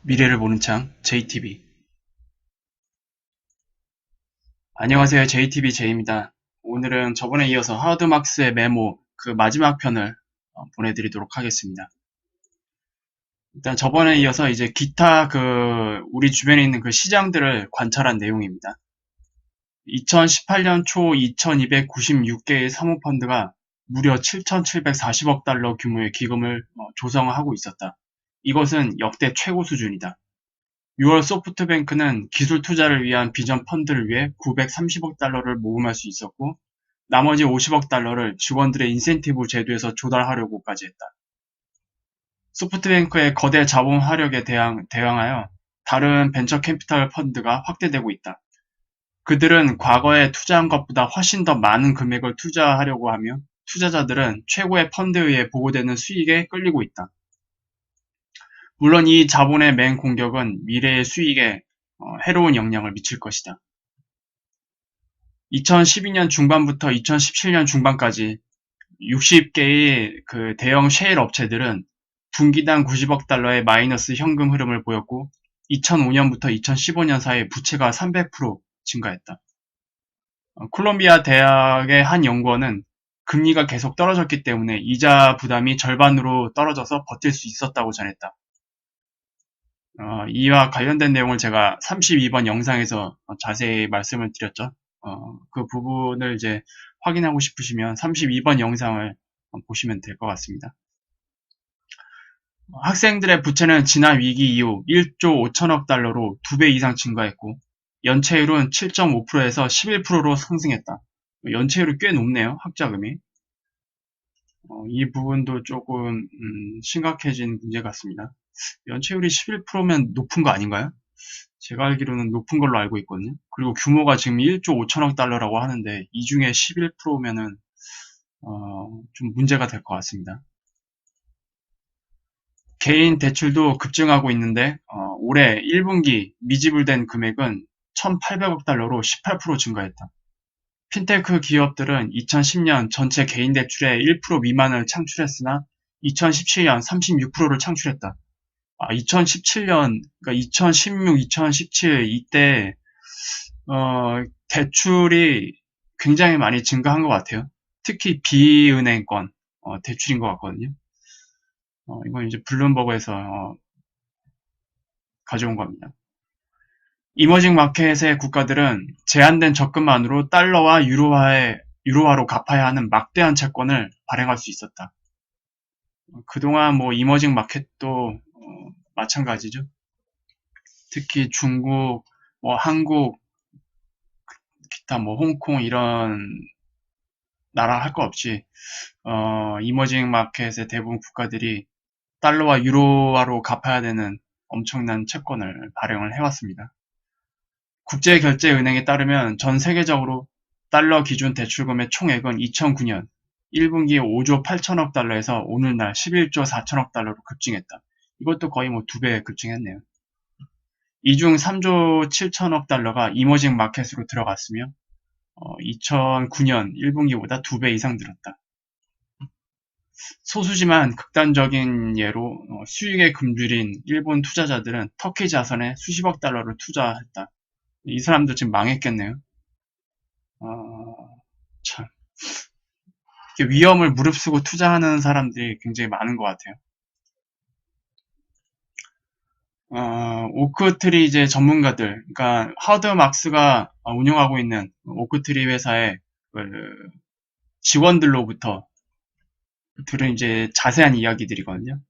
미래를 보는 창 JTB. 안녕하세요. JTB J입니다. 오늘은 저번에 이어서 하드막스의 메모 그 마지막 편을 보내드리도록 하겠습니다. 일단 저번에 이어서 이제 기타 우리 주변에 있는 그 시장들을 관찰한 내용입니다. 2018년 초 2296개의 사모펀드가 무려 7,740억 달러 규모의 기금을 조성하고 있었다. 이것은 역대 최고 수준이다. 6월 소프트뱅크는 기술 투자를 위한 비전 펀드를 위해 930억 달러를 모금할 수 있었고, 나머지 50억 달러를 직원들의 인센티브 제도에서 조달하려고까지 했다. 소프트뱅크의 거대 자본 화력에 대항하여 다른 벤처 캐피탈 펀드가 확대되고 있다. 그들은 과거에 투자한 것보다 훨씬 더 많은 금액을 투자하려고 하며 투자자들은 최고의 펀드에 의해 보고되는 수익에 끌리고 있다. 물론 이 자본의 맹공격은 미래의 수익에 해로운 영향을 미칠 것이다. 2012년 중반부터 2017년 중반까지 60개의 그 대형 셰일 업체들은 분기당 90억 달러의 마이너스 현금 흐름을 보였고 2005년부터 2015년 사이 부채가 300% 증가했다. 콜롬비아 대학의 한 연구원은 금리가 계속 떨어졌기 때문에 이자 부담이 절반으로 떨어져서 버틸 수 있었다고 전했다. 이와 관련된 내용을 제가 32번 영상에서 자세히 말씀을 드렸죠. 그 부분을 이제 확인하고 싶으시면 32번 영상을 보시면 될 것 같습니다. 학생들의 부채는 지난 위기 이후 1조 5천억 달러로 2배 이상 증가했고 연체율은 7.5%에서 11%로 상승했다. 연체율이 꽤 높네요. 학자금이. 이 부분도 조금 심각해진 문제 같습니다. 연체율이 11%면 높은 거 아닌가요? 제가 알기로는 높은 걸로 알고 있거든요. 그리고 규모가 지금 1조 5천억 달러라고 하는데 이 중에 11%면은 좀 문제가 될 것 같습니다. 개인 대출도 급증하고 있는데 올해 1분기 미지불된 금액은 1,800억 달러로 18% 증가했다. 핀테크 기업들은 2010년 전체 개인 대출의 1% 미만을 창출했으나 2017년 36%를 창출했다. 2017년, 그러니까 2016, 2017 이때 대출이 굉장히 많이 증가한 것 같아요. 특히 비은행권 대출인 것 같거든요. 이건 이제 블룸버그에서 가져온 겁니다. 이머징 마켓의 국가들은 제한된 적금만으로 달러와 유로화로 갚아야 하는 막대한 채권을 발행할 수 있었다. 그동안 뭐 이머징 마켓도 마찬가지죠. 특히 중국, 뭐 한국, 기타 뭐 홍콩 이런 나라 할 거 없이 이머징 마켓의 대부분 국가들이 달러와 유로화로 갚아야 되는 엄청난 채권을 발행을 해왔습니다. 국제결제은행에 따르면 전 세계적으로 달러 기준 대출금의 총액은 2009년 1분기 5조 8천억 달러에서 오늘날 11조 4천억 달러로 급증했다. 이것도 거의 뭐 2배 급증했네요. 이 중 3조 7천억 달러가 이머징 마켓으로 들어갔으며 2009년 1분기보다 2배 이상 늘었다. 소수지만 극단적인 예로 수익에 굶주린 일본 투자자들은 터키 자산에 수십억 달러를 투자했다. 이 사람들 지금 망했겠네요. 참 위험을 무릅쓰고 투자하는 사람들이 굉장히 많은 것 같아요. 오크트리 이제 전문가들, 그러니까 하드막스가 운영하고 있는 오크트리 회사의 그 직원들로부터 들은 이제 자세한 이야기들이거든요.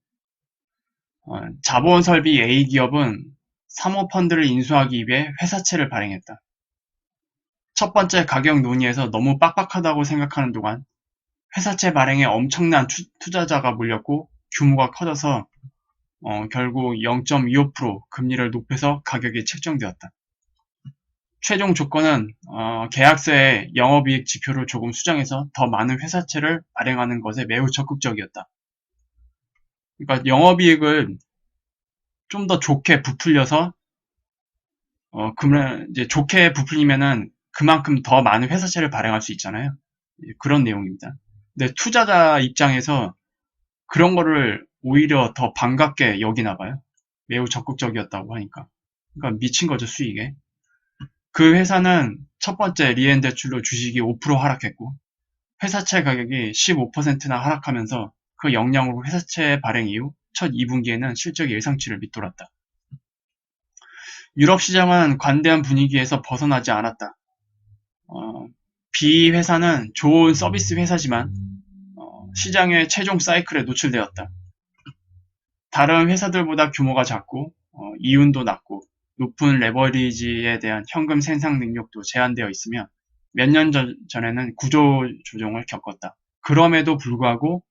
자본 설비 A 기업은 사모펀드를 인수하기 위해 회사채를 발행했다. 첫 번째 가격 논의에서 너무 빡빡하다고 생각하는 동안 회사채 발행에 엄청난 투자자가 몰렸고 규모가 커져서 결국 0.25% 금리를 높여서 가격이 책정되었다. 최종 조건은 계약서에 영업이익 지표를 조금 수정해서 더 많은 회사채를 발행하는 것에 매우 적극적이었다. 그러니까 영업이익을 좀 더 좋게 부풀려서 그러면 이제 좋게 부풀리면은 그만큼 더 많은 회사채를 발행할 수 있잖아요. 그런 내용입니다. 근데 투자자 입장에서 그런 거를 오히려 더 반갑게 여기나 봐요. 매우 적극적이었다고 하니까. 그러니까 미친 거죠, 수익에. 그 회사는 첫 번째 리엔 대출로 주식이 5% 하락했고, 회사채 가격이 15%나 하락하면서 그 영향으로 회사채 발행 이후 첫 2분기에는 실적이 예상치를 밑돌았다. 유럽 시장은 관대한 분위기에서 벗어나지 않았다. B 회사는 좋은 서비스 회사지만 시장의 최종 사이클에 노출되었다. 다른 회사들보다 규모가 작고 이윤도 낮고 높은 레버리지에 대한 현금 생산 능력도 제한되어 있으며 몇 년 전에는 구조 조정을 겪었다. 그럼에도 불구하고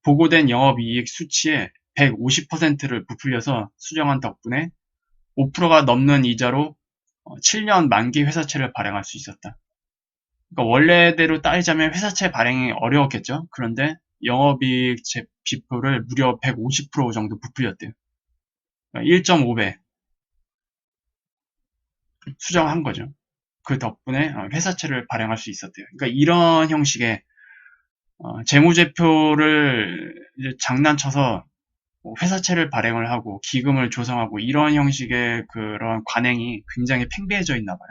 보고된 영업이익 수치의 150%를 부풀려서 수정한 덕분에 5%가 넘는 이자로 7년 만기 회사채를 발행할 수 있었다. 그러니까 원래대로 따지자면 회사채 발행이 어려웠겠죠. 그런데 영업이익 지표를 무려 150% 정도 부풀렸대요. 1.5배 수정한 거죠. 그 덕분에 회사채를 발행할 수 있었대요. 그러니까 이런 형식의 재무제표를 장난쳐서 회사채를 발행을 하고 기금을 조성하고 이런 형식의 그런 관행이 굉장히 팽배해져 있나 봐요.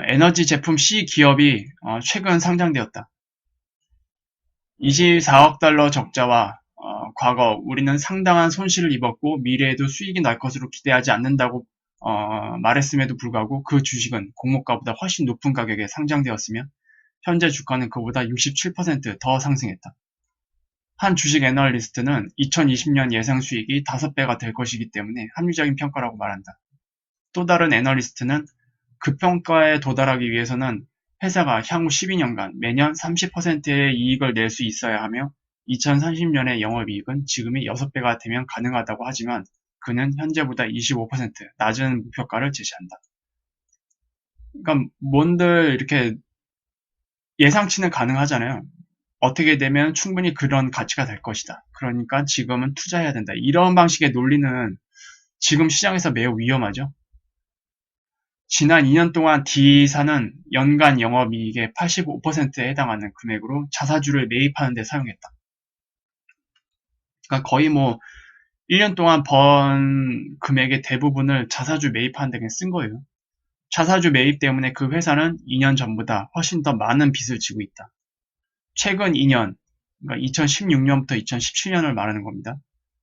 에너지 제품 C 기업이 최근 상장되었다. 24억 달러 적자와 과거 우리는 상당한 손실을 입었고 미래에도 수익이 날 것으로 기대하지 않는다고 말했음에도 불구하고 그 주식은 공모가보다 훨씬 높은 가격에 상장되었으며 현재 주가는 그보다 67%더 상승했다. 한 주식 애널리스트는 2020년 예상 수익이 5배가 될 것이기 때문에 합리적인 평가라고 말한다. 또 다른 애널리스트는 그 평가에 도달하기 위해서는 회사가 향후 12년간 매년 30%의 이익을 낼 수 있어야 하며 2030년의 영업이익은 지금의 6배가 되면 가능하다고 하지만 그는 현재보다 25% 낮은 목표가를 제시한다. 그러니까 뭔들 이렇게 예상치는 가능하잖아요. 어떻게 되면 충분히 그런 가치가 될 것이다. 그러니까 지금은 투자해야 된다. 이런 방식의 논리는 지금 시장에서 매우 위험하죠. 지난 2년 동안 D사는 연간 영업이익의 85%에 해당하는 금액으로 자사주를 매입하는 데 사용했다. 그러니까 거의 1년 동안 번 금액의 대부분을 자사주 매입하는 데 그냥 쓴 거예요. 자사주 매입 때문에 그 회사는 2년 전보다 훨씬 더 많은 빚을 지고 있다. 최근 2년, 그러니까 2016년부터 2017년을 말하는 겁니다.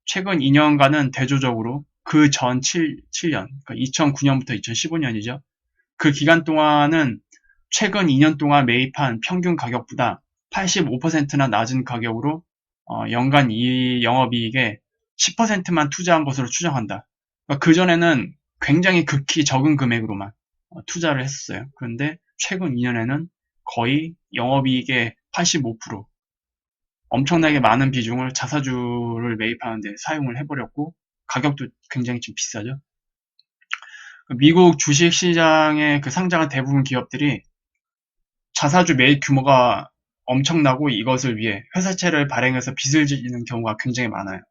최근 2년간은 대조적으로 그 전 7년, 그러니까 2009년부터 2015년이죠. 그 기간 동안은 최근 2년 동안 매입한 평균 가격보다 85%나 낮은 가격으로 연간 이 영업이익의 10%만 투자한 것으로 추정한다. 그러니까 그전에는 굉장히 극히 적은 금액으로만 투자를 했었어요. 그런데 최근 2년에는 거의 영업이익의 85%, 엄청나게 많은 비중을 자사주를 매입하는 데 사용을 해버렸고 가격도 굉장히 좀 비싸죠. 미국 주식시장의 그 상장한 대부분 기업들이 자사주 매입 규모가 엄청나고 이것을 위해 회사채를 발행해서 빚을 지는 경우가 굉장히 많아요.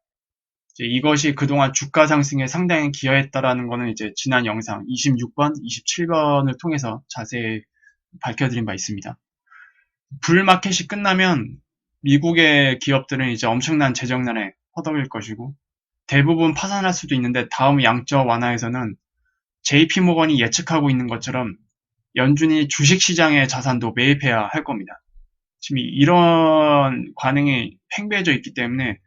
이것이 그동안 주가 상승에 상당히 기여했다라는 것은 이제 지난 영상 26번, 27번을 통해서 자세히 밝혀드린 바 있습니다. 불마켓이 끝나면 미국의 기업들은 이제 엄청난 재정난에 허덕일 것이고 대부분 파산할 수도 있는데 다음 양적 완화에서는 JP모건이 예측하고 있는 것처럼 연준이 주식시장의 자산도 매입해야 할 겁니다. 지금 이런 관행이 팽배해져 있기 때문에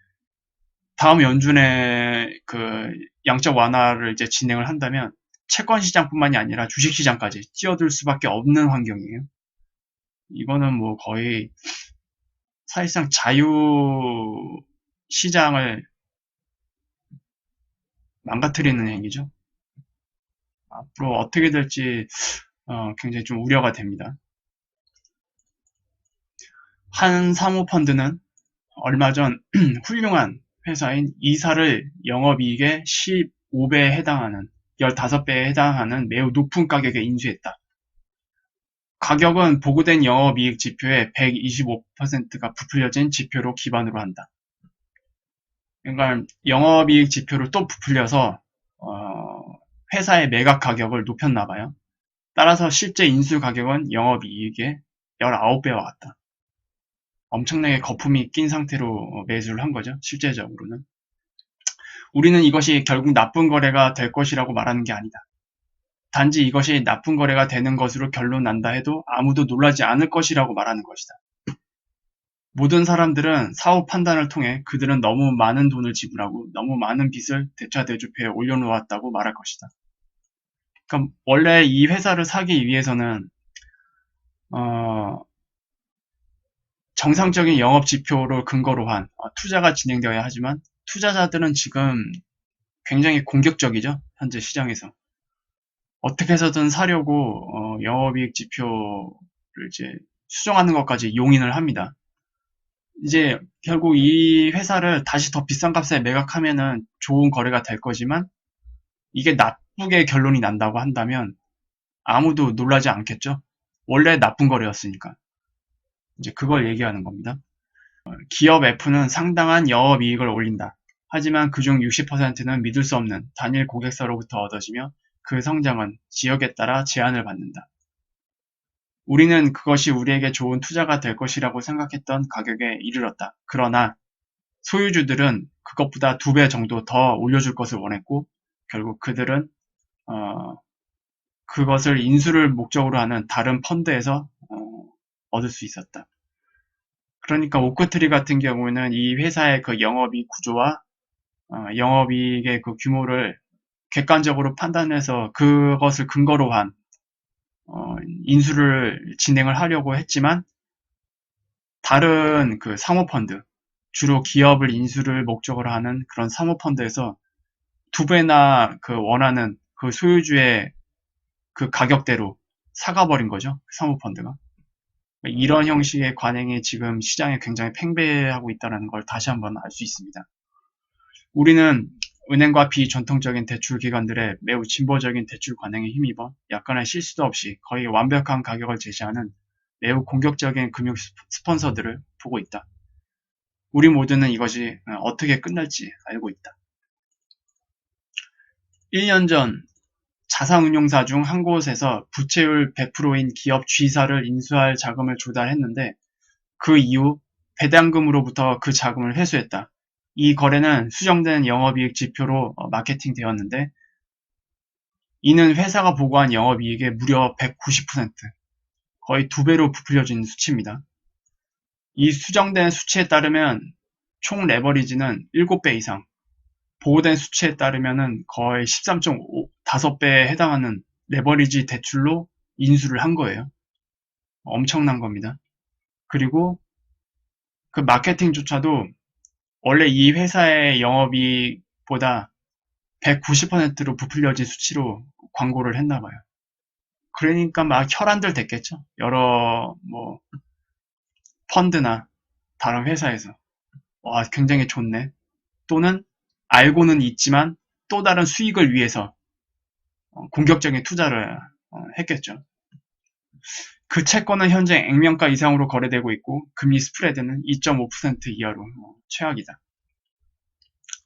다음 연준의 그 양적 완화를 이제 진행을 한다면 채권 시장뿐만이 아니라 주식 시장까지 뛰어들 수밖에 없는 환경이에요. 이거는 거의 사실상 자유 시장을 망가뜨리는 행위죠. 앞으로 어떻게 될지 굉장히 좀 우려가 됩니다. 한 사모펀드는 얼마 전 훌륭한 회사인 이사를 영업이익의 15배에 해당하는 15배에 해당하는 매우 높은 가격에 인수했다. 가격은 보고된 영업이익 지표의 125%가 부풀려진 지표로 기반으로 한다. 그러니까 영업이익 지표를 또 부풀려서 회사의 매각 가격을 높였나 봐요. 따라서 실제 인수 가격은 영업이익의 19배와 같다. 엄청나게 거품이 낀 상태로 매수를 한 거죠. 실제적으로는. 우리는 이것이 결국 나쁜 거래가 될 것이라고 말하는 게 아니다. 단지 이것이 나쁜 거래가 되는 것으로 결론 난다 해도 아무도 놀라지 않을 것이라고 말하는 것이다. 모든 사람들은 사후 판단을 통해 그들은 너무 많은 돈을 지불하고 너무 많은 빚을 대차대조표에 올려놓았다고 말할 것이다. 그러니까 원래 이 회사를 사기 위해서는 정상적인 영업 지표를 근거로 한 투자가 진행되어야 하지만 투자자들은 지금 굉장히 공격적이죠. 현재 시장에서. 어떻게 해서든 사려고 영업이익 지표를 이제 수정하는 것까지 용인을 합니다. 이제 결국 이 회사를 다시 더 비싼 값에 매각하면은 좋은 거래가 될 거지만 이게 나쁘게 결론이 난다고 한다면 아무도 놀라지 않겠죠. 원래 나쁜 거래였으니까. 이제 그걸 얘기하는 겁니다. 기업 F는 상당한 영업이익을 올린다. 하지만 그중 60%는 믿을 수 없는 단일 고객사로부터 얻어지며 그 성장은 지역에 따라 제한을 받는다. 우리는 그것이 우리에게 좋은 투자가 될 것이라고 생각했던 가격에 이르렀다. 그러나 소유주들은 그것보다 2배 정도 더 올려줄 것을 원했고 결국 그들은 그것을 인수를 목적으로 하는 다른 펀드에서 얻을 수 있었다. 그러니까 오크트리 같은 경우는 이 회사의 그 영업이익 구조와 영업이익의 그 규모를 객관적으로 판단해서 그것을 근거로 한 인수를 진행을 하려고 했지만 다른 그 사모펀드, 주로 기업을 인수를 목적으로 하는 그런 사모펀드에서 2배나 그 원하는 그 소유주의 그 가격대로 사가버린 거죠. 사모펀드가. 이런 형식의 관행이 지금 시장에 굉장히 팽배하고 있다는 걸 다시 한번 알 수 있습니다. 우리는 은행과 비전통적인 대출 기관들의 매우 진보적인 대출 관행에 힘입어 약간의 실수도 없이 거의 완벽한 가격을 제시하는 매우 공격적인 금융 스폰서들을 보고 있다. 우리 모두는 이것이 어떻게 끝날지 알고 있다. 1년 전 자산운용사 중 한 곳에서 부채율 100%인 기업 G사를 인수할 자금을 조달했는데 그 이후 배당금으로부터 그 자금을 회수했다. 이 거래는 수정된 영업이익 지표로 마케팅되었는데 이는 회사가 보고한 영업이익의 무려 190%, 거의 2배로 부풀려진 수치입니다. 이 수정된 수치에 따르면 총 레버리지는 7배 이상, 보고된 수치에 따르면 거의 13.5, 5배에 해당하는 레버리지 대출로 인수를 한 거예요. 엄청난 겁니다. 그리고 그 마케팅조차도 원래 이 회사의 영업이익보다 190%로 부풀려진 수치로 광고를 했나 봐요. 그러니까 막 혈안들 됐겠죠. 여러 펀드나 다른 회사에서 와 굉장히 좋네. 또는 알고는 있지만 또 다른 수익을 위해서 공격적인 투자를 했겠죠. 그 채권은 현재 액면가 이상으로 거래되고 있고 금리 스프레드는 2.5% 이하로 최악이다.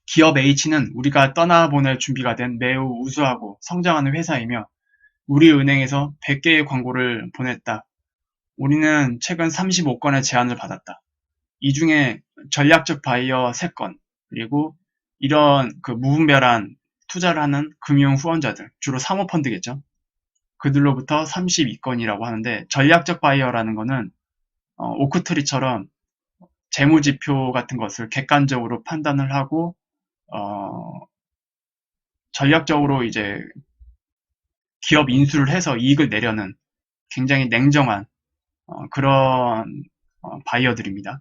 기업 H는 우리가 떠나보낼 준비가 된 매우 우수하고 성장하는 회사이며 우리 은행에서 100개의 광고를 보냈다. 우리는 최근 35건의 제안을 받았다. 이 중에 전략적 바이어 3건, 그리고 이런 그 무분별한 투자를 하는 금융 후원자들, 주로 사모펀드겠죠. 그들로부터 32건이라고 하는데 전략적 바이어라는 거는 오크트리처럼 재무지표 같은 것을 객관적으로 판단을 하고 전략적으로 이제 기업 인수를 해서 이익을 내려는 굉장히 냉정한 그런 바이어들입니다.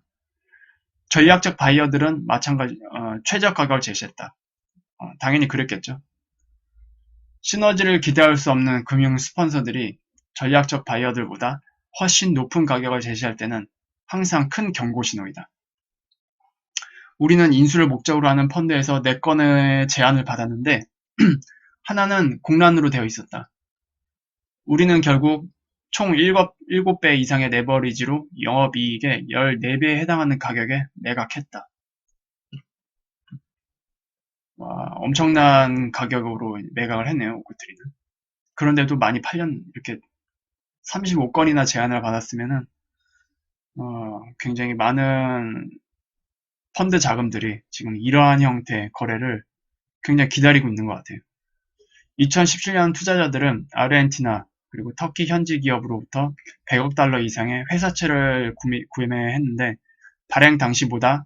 전략적 바이어들은 마찬가지 최저 가격을 제시했다. 당연히 그랬겠죠. 시너지를 기대할 수 없는 금융 스폰서들이 전략적 바이어들보다 훨씬 높은 가격을 제시할 때는 항상 큰 경고 신호이다. 우리는 인수를 목적으로 하는 펀드에서 4건의 제안을 받았는데 하나는 공란으로 되어 있었다. 우리는 결국 총 7배 이상의 레버리지로 영업이익의 14배에 해당하는 가격에 매각했다. 와, 엄청난 가격으로 매각을 했네요, 오크트리는. 그런데도 많이 이렇게 35건이나 제안을 받았으면은, 굉장히 많은 펀드 자금들이 지금 이러한 형태의 거래를 굉장히 기다리고 있는 것 같아요. 2017년 투자자들은 아르헨티나 그리고 터키 현지 기업으로부터 100억 달러 이상의 회사채를 구매했는데 발행 당시보다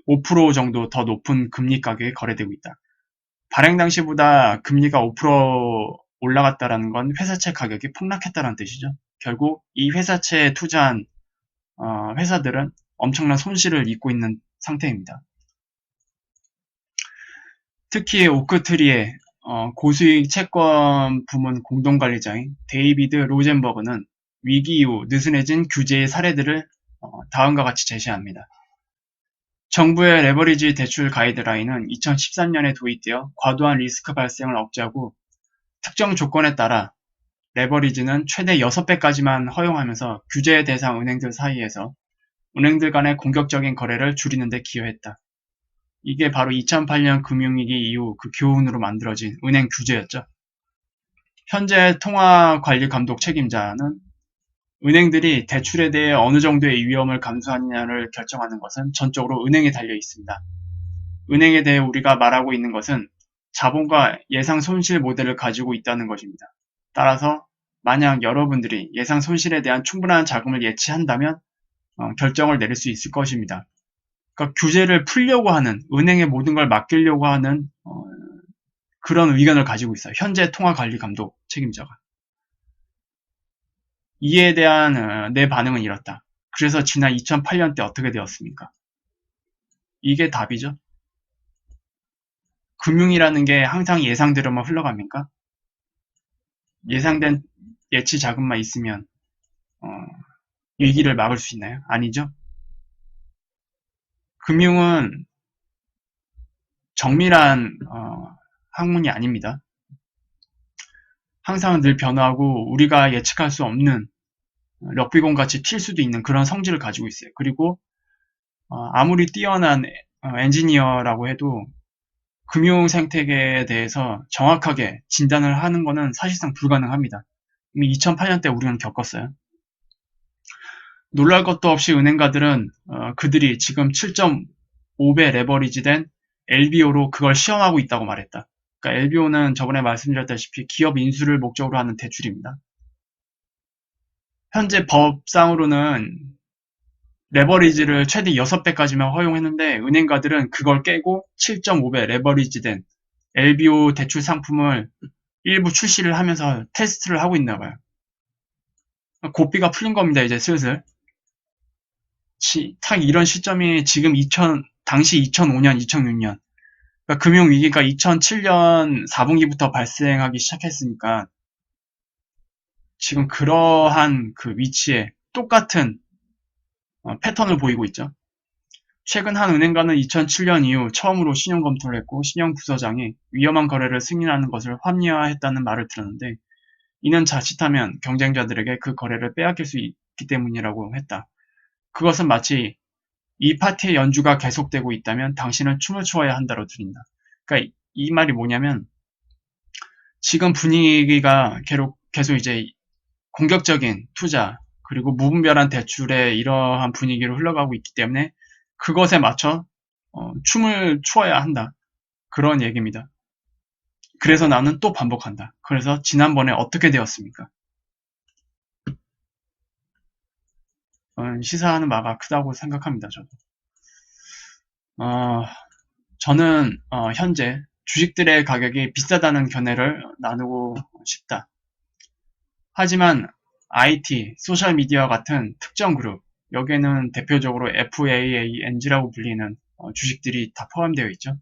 5% 정도 더 높은 금리 가격에 거래되고 있다. 발행 당시보다 금리가 5% 올라갔다는 건 회사채 가격이 폭락했다는 뜻이죠. 결국 이 회사채에 투자한 회사들은 엄청난 손실을 입고 있는 상태입니다. 특히 오크트리의 고수익 채권 부문 공동관리자인 데이비드 로젠버그는 위기 이후 느슨해진 규제의 사례들을 다음과 같이 제시합니다. 정부의 레버리지 대출 가이드라인은 2013년에 도입되어 과도한 리스크 발생을 억제하고 특정 조건에 따라 레버리지는 최대 6배까지만 허용하면서 규제 대상 은행들 사이에서 은행들 간의 공격적인 거래를 줄이는 데 기여했다. 이게 바로 2008년 금융위기 이후 그 교훈으로 만들어진 은행 규제였죠. 현재 통화관리감독 책임자는 은행들이 대출에 대해 어느 정도의 위험을 감수하느냐를 결정하는 것은 전적으로 은행에 달려 있습니다. 은행에 대해 우리가 말하고 있는 것은 자본과 예상 손실 모델을 가지고 있다는 것입니다. 따라서 만약 여러분들이 예상 손실에 대한 충분한 자금을 예치한다면 결정을 내릴 수 있을 것입니다. 그러니까 규제를 풀려고 하는, 은행에 모든 걸 맡기려고 하는 그런 의견을 가지고 있어요. 현재 통화관리감독 책임자가. 이에 대한 내 반응은 이렇다. 그래서 지난 2008년 때 어떻게 되었습니까? 이게 답이죠. 금융이라는 게 항상 예상대로만 흘러갑니까? 예상된 예치 자금만 있으면 위기를 막을 수 있나요? 아니죠. 금융은 정밀한 학문이 아닙니다. 항상 늘 변화하고 우리가 예측할 수 없는 럭비공 같이 튈 수도 있는 그런 성질을 가지고 있어요. 그리고 아무리 뛰어난 엔지니어라고 해도 금융 생태계에 대해서 정확하게 진단을 하는 것은 사실상 불가능합니다. 이미 2008년 때 우리는 겪었어요. 놀랄 것도 없이 은행가들은 그들이 지금 7.5배 레버리지된 LBO로 그걸 시험하고 있다고 말했다. 그러니까 LBO는 저번에 말씀드렸다시피 기업 인수를 목적으로 하는 대출입니다. 현재 법상으로는 레버리지를 최대 6배까지만 허용했는데 은행가들은 그걸 깨고 7.5배 레버리지된 LBO 대출 상품을 일부 출시를 하면서 테스트를 하고 있나 봐요. 고삐가 풀린 겁니다. 이제 슬슬. 딱 이런 시점이 지금 당시 2005년, 2006년. 그러니까 금융위기가 2007년 4분기부터 발생하기 시작했으니까 지금 그러한 그 위치에 똑같은 패턴을 보이고 있죠. 최근 한 은행가는 2007년 이후 처음으로 신용 검토를 했고 신용부서장이 위험한 거래를 승인하는 것을 합리화했다는 말을 들었는데 이는 자칫하면 경쟁자들에게 그 거래를 빼앗길 수 있기 때문이라고 했다. 그것은 마치 이 파티의 연주가 계속되고 있다면 당신은 춤을 추어야 한다로 들린다. 그러니까 이 말이 뭐냐면 지금 분위기가 계속 이제 공격적인 투자 그리고 무분별한 대출의 이러한 분위기로 흘러가고 있기 때문에 그것에 맞춰 춤을 추어야 한다. 그런 얘기입니다. 그래서 나는 또 반복한다. 그래서 지난번에 어떻게 되었습니까? 시사하는 바가 크다고 생각합니다. 저도. 저는 현재 주식들의 가격이 비싸다는 견해를 나누고 싶다. 하지만 IT, 소셜미디어 같은 특정 그룹, 여기에는 대표적으로 FAANG라고 불리는 주식들이 다 포함되어 있죠.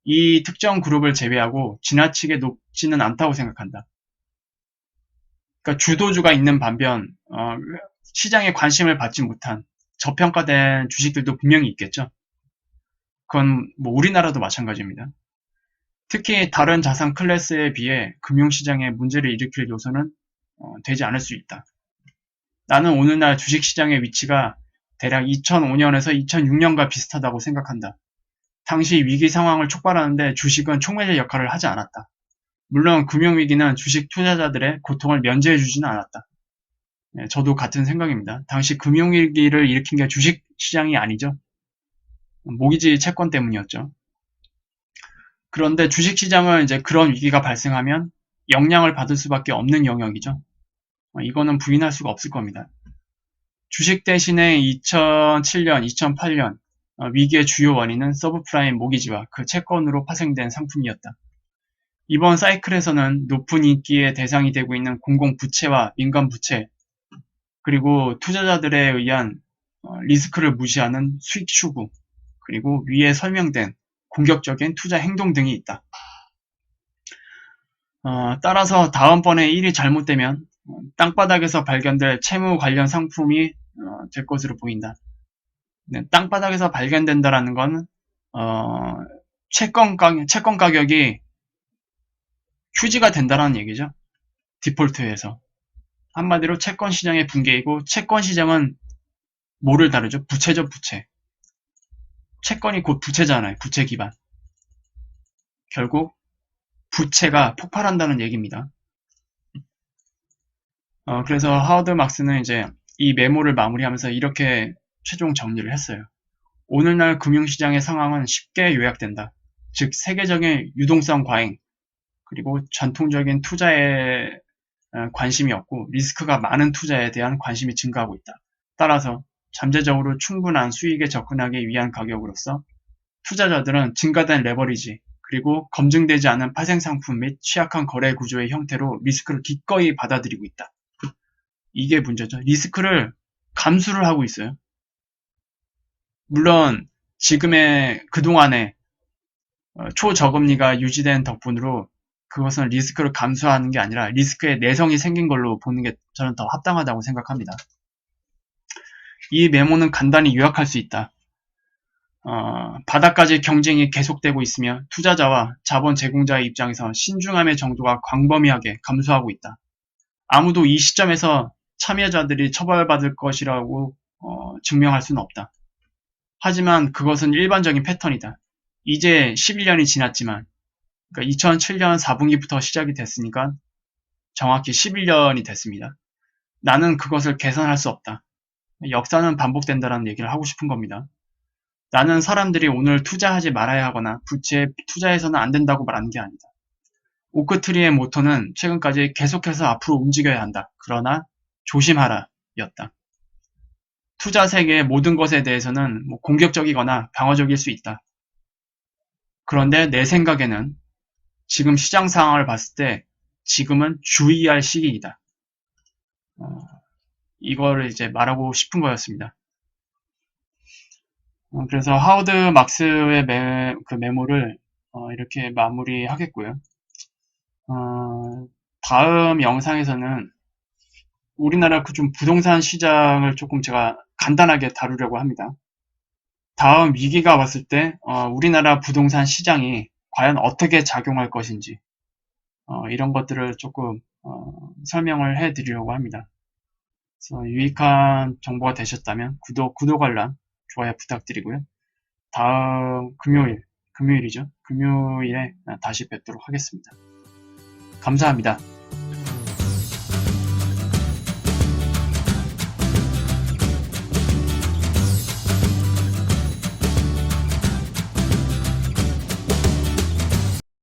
이 특정 그룹을 제외하고 지나치게 높지는 않다고 생각한다. 그러니까 주도주가 있는 반면 시장에 관심을 받지 못한 저평가된 주식들도 분명히 있겠죠. 그건 뭐 우리나라도 마찬가지입니다. 특히 다른 자산 클래스에 비해 금융시장에 문제를 일으킬 요소는 되지 않을 수 있다. 나는 오늘날 주식시장의 위치가 대략 2005년에서 2006년과 비슷하다고 생각한다. 당시 위기 상황을 촉발하는데 주식은 촉매제 역할을 하지 않았다. 물론 금융위기는 주식 투자자들의 고통을 면제해주지는 않았다. 네, 저도 같은 생각입니다. 당시 금융위기를 일으킨 게 주식시장이 아니죠. 모기지 채권 때문이었죠. 그런데 주식시장은 이제 그런 위기가 발생하면 영향을 받을 수밖에 없는 영역이죠. 이거는 부인할 수가 없을 겁니다. 주식 대신에 2007년, 2008년 위기의 주요 원인은 서브프라임 모기지와 그 채권으로 파생된 상품이었다. 이번 사이클에서는 높은 인기의 대상이 되고 있는 공공부채와 민간부채, 그리고 투자자들에 의한 리스크를 무시하는 수익 추구, 그리고 위에 설명된 공격적인 투자 행동 등이 있다. 따라서 다음번에 일이 잘못되면 땅바닥에서 발견될 채무 관련 상품이 될 것으로 보인다. 네, 땅바닥에서 발견된다라는 건 채권 가격이 휴지가 된다라는 얘기죠. 디폴트에서. 한마디로 채권 시장의 붕괴이고, 채권 시장은 뭐를 다루죠? 부채죠, 부채. 채권이 곧 부채잖아요. 부채 기반. 결국 부채가 폭발한다는 얘기입니다. 그래서 하워드 막스는 이제 이 메모를 마무리하면서 이렇게 최종 정리를 했어요. 오늘날 금융시장의 상황은 쉽게 요약된다. 즉 세계적인 유동성 과잉, 그리고 전통적인 투자에 관심이 없고 리스크가 많은 투자에 대한 관심이 증가하고 있다. 따라서 잠재적으로 충분한 수익에 접근하기 위한 가격으로서 투자자들은 증가된 레버리지, 그리고 검증되지 않은 파생상품 및 취약한 거래 구조의 형태로 리스크를 기꺼이 받아들이고 있다. 이게 문제죠. 리스크를 감수를 하고 있어요. 물론 지금의 그동안에 초저금리가 유지된 덕분으로 그것은 리스크를 감수하는 게 아니라 리스크의 내성이 생긴 걸로 보는 게 저는 더 합당하다고 생각합니다. 이 메모는 간단히 요약할 수 있다. 바닥까지 경쟁이 계속되고 있으며 투자자와 자본 제공자의 입장에서 신중함의 정도가 광범위하게 감소하고 있다. 아무도 이 시점에서 참여자들이 처벌받을 것이라고 증명할 수는 없다. 하지만 그것은 일반적인 패턴이다. 이제 11년이 지났지만, 그러니까 2007년 4분기부터 시작이 됐으니까 정확히 11년이 됐습니다. 나는 그것을 개선할 수 없다. 역사는 반복된다는 얘기를 하고 싶은 겁니다. 나는 사람들이 오늘 투자하지 말아야 하거나 부채에 투자해서는 안 된다고 말하는 게 아니다. 오크트리의 모토는 최근까지 계속해서 앞으로 움직여야 한다. 그러나 조심하라 였다. 투자 세계의 모든 것에 대해서는 공격적이거나 방어적일 수 있다. 그런데 내 생각에는 지금 시장 상황을 봤을 때 지금은 주의할 시기이다. 이거를 이제 말하고 싶은 거였습니다. 그래서 하워드 막스의 그 메모를 이렇게 마무리하겠고요. 다음 영상에서는 우리나라 그 좀 부동산 시장을 조금 제가 간단하게 다루려고 합니다. 다음 위기가 왔을 때 우리나라 부동산 시장이 과연 어떻게 작용할 것인지 이런 것들을 조금 설명을 해드리려고 합니다. 그래서 유익한 정보가 되셨다면 구독 알람, 좋아요 부탁드리고요. 다음 금요일이죠. 금요일에 다시 뵙도록 하겠습니다. 감사합니다.